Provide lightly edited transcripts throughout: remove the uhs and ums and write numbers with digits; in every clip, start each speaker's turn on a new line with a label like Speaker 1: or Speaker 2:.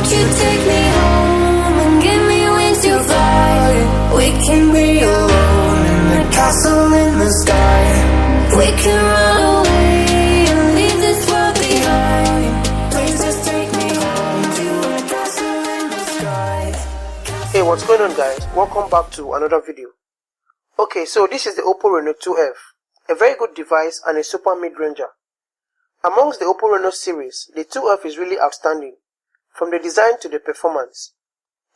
Speaker 1: Won't you take me home and give me wings to fly? We can be alone in the castle in the sky. We can run away and leave this world behind. Please just take me home to a castle in the sky.
Speaker 2: Hey, what's going on, guys? Welcome back to another video. Okay, so this is the Oppo Reno 2F, a very good device and a super mid-ranger. Amongst the Oppo Reno series, the 2F is really outstanding, from the design to the performance.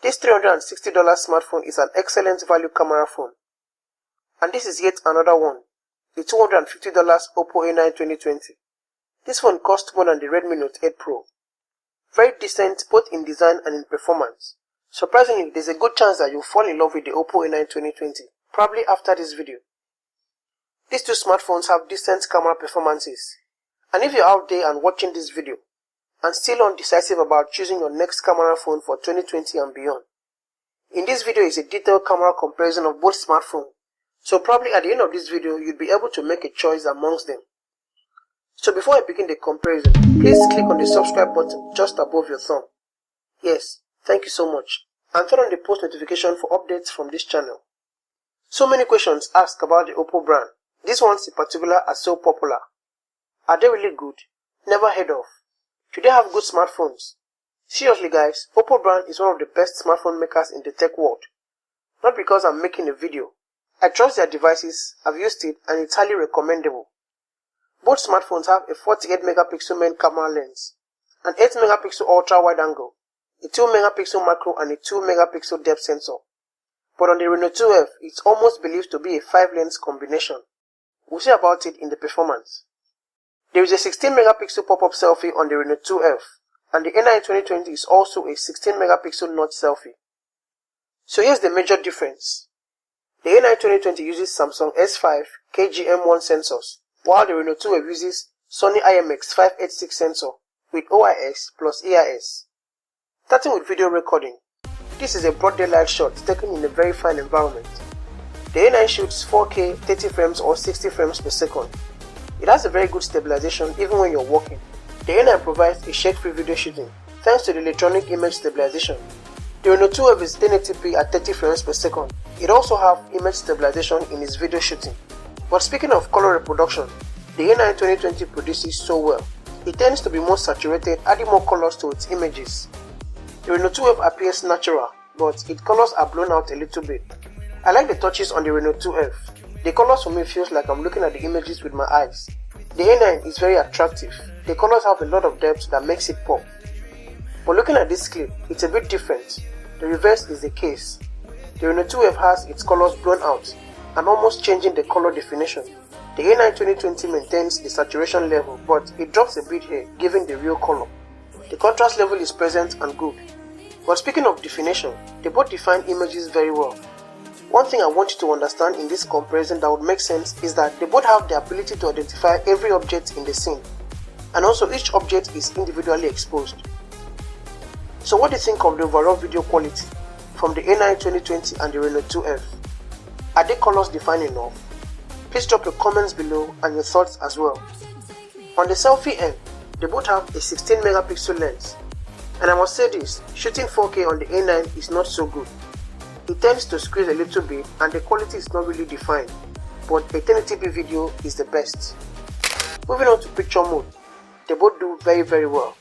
Speaker 2: This $360 smartphone is an excellent value camera phone. And this is yet another one, the $250 Oppo A9 2020. This phone costs more than the Redmi Note 8 Pro. Very decent both in design and in performance. Surprisingly, there's a good chance that you'll fall in love with the Oppo A9 2020, probably after this video. These two smartphones have decent camera performances. And if you're out there and watching this video, and still undecisive about choosing your next camera phone for 2020 and beyond, in this video is a detailed camera comparison of both smartphones, so probably at the end of this video you'll be able to make a choice amongst them. So before I begin the comparison, please click on the subscribe button just above your thumb. Yes, thank you so much, and turn on the post notification for updates from this channel. So many questions asked about the Oppo brand. These ones in particular are so popular. Are they really good? Never heard of. Do they have good smartphones? Seriously guys, Oppo brand is one of the best smartphone makers in the tech world. Not because I'm making a video. I trust their devices, I've used it, and it's highly recommendable. Both smartphones have a 48 megapixel main camera lens, an 8 megapixel ultra wide angle, a 2 megapixel macro and a 2 megapixel depth sensor. But on the Reno 2F, it's almost believed to be a 5 lens combination. We'll see about it in the performance. There is a 16 megapixel pop-up selfie on the Reno 2F, and the A9 2020 is also a 16 megapixel notch selfie. So here's the major difference. The A9 2020 uses Samsung S5 KGM1 sensors, while the Reno 2F uses Sony IMX586 sensor with OIS plus AIS. Starting with video recording, this is a broad daylight shot taken in a very fine environment. The A9 shoots 4K 30 frames or 60 frames per second. It has a very good stabilization even when you're walking. The A9 provides a shake-free video shooting thanks to the electronic image stabilization. The Reno 2F is 1080p at 30 frames per second. It also has image stabilization in its video shooting. But speaking of color reproduction, the A9 2020 produces so well. It tends to be more saturated, adding more colors to its images. The Reno 2F appears natural, but its colors are blown out a little bit. I like the touches on the Reno 2F. The colors for me feels like I'm looking at the images with my eyes. The A9 is very attractive. The colors have a lot of depth that makes it pop. But looking at this clip, it's a bit different. The reverse is the case. The Reno 2F has its colors blown out and almost changing the color definition. The A9 2020 maintains the saturation level, but it drops a bit here, giving the real color. The contrast level is present and good. But speaking of definition, they both define images very well. One thing I want you to understand in this comparison that would make sense is that they both have the ability to identify every object in the scene, and also each object is individually exposed. So what do you think of the overall video quality from the A9 2020 and the Reno 2F? Are they colors defined enough? Please drop your comments below and your thoughts as well. On the selfie end, they both have a 16 megapixel lens, and I must say this, shooting 4K on the A9 is not so good. It tends to squeeze a little bit and the quality is not really defined, but a 1080p video is the best. Moving on to picture mode, they both do very well.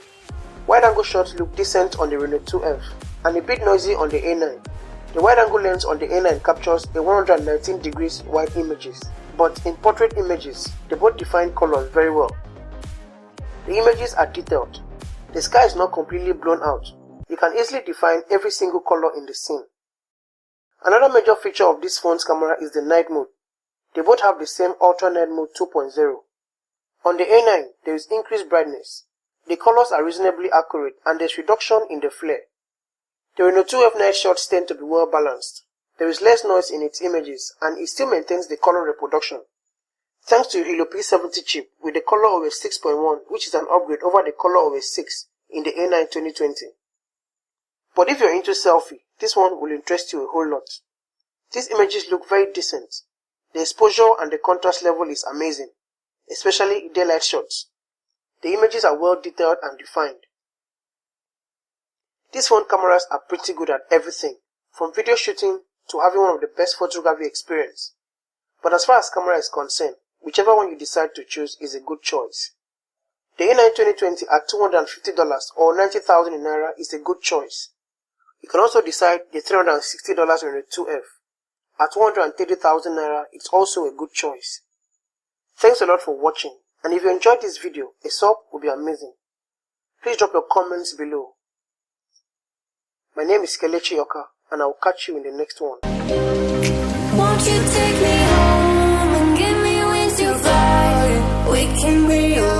Speaker 2: Wide angle shots look decent on the Reno 2F and a bit noisy on the A9. The wide angle lens on the A9 captures a 119 degrees wide images, but in portrait images, they both define colors very well. The images are detailed. The sky is not completely blown out. You can easily define every single color in the scene. Another major feature of this phone's camera is the night mode. They both have the same Ultra Night Mode 2.0. On the A9, there is increased brightness. The colors are reasonably accurate and there's reduction in the flare. The Reno 2F night shots tend to be well balanced. There is less noise in its images and it still maintains the color reproduction, thanks to a Helio P70 chip with the color of a 6.1, which is an upgrade over the color of a 6 in the A9 2020. But if you're into selfie, this one will interest you a whole lot. These images look very decent. The exposure and the contrast level is amazing, especially daylight shots. The images are well detailed and defined. These phone cameras are pretty good at everything, from video shooting to having one of the best photography experience. But as far as camera is concerned, whichever one you decide to choose is a good choice. The A9 2020 at $250 or 90,000 in Naira is a good choice. You can also decide the $360 Reno 2F. At 130,000 Naira, it's also a good choice. Thanks a lot for watching, and if you enjoyed this video, a sub would be amazing. Please drop your comments below. My name is Kelechioka, and I will catch you in the next one.
Speaker 1: Won't you take me home and give me wings to fly? We can be alone.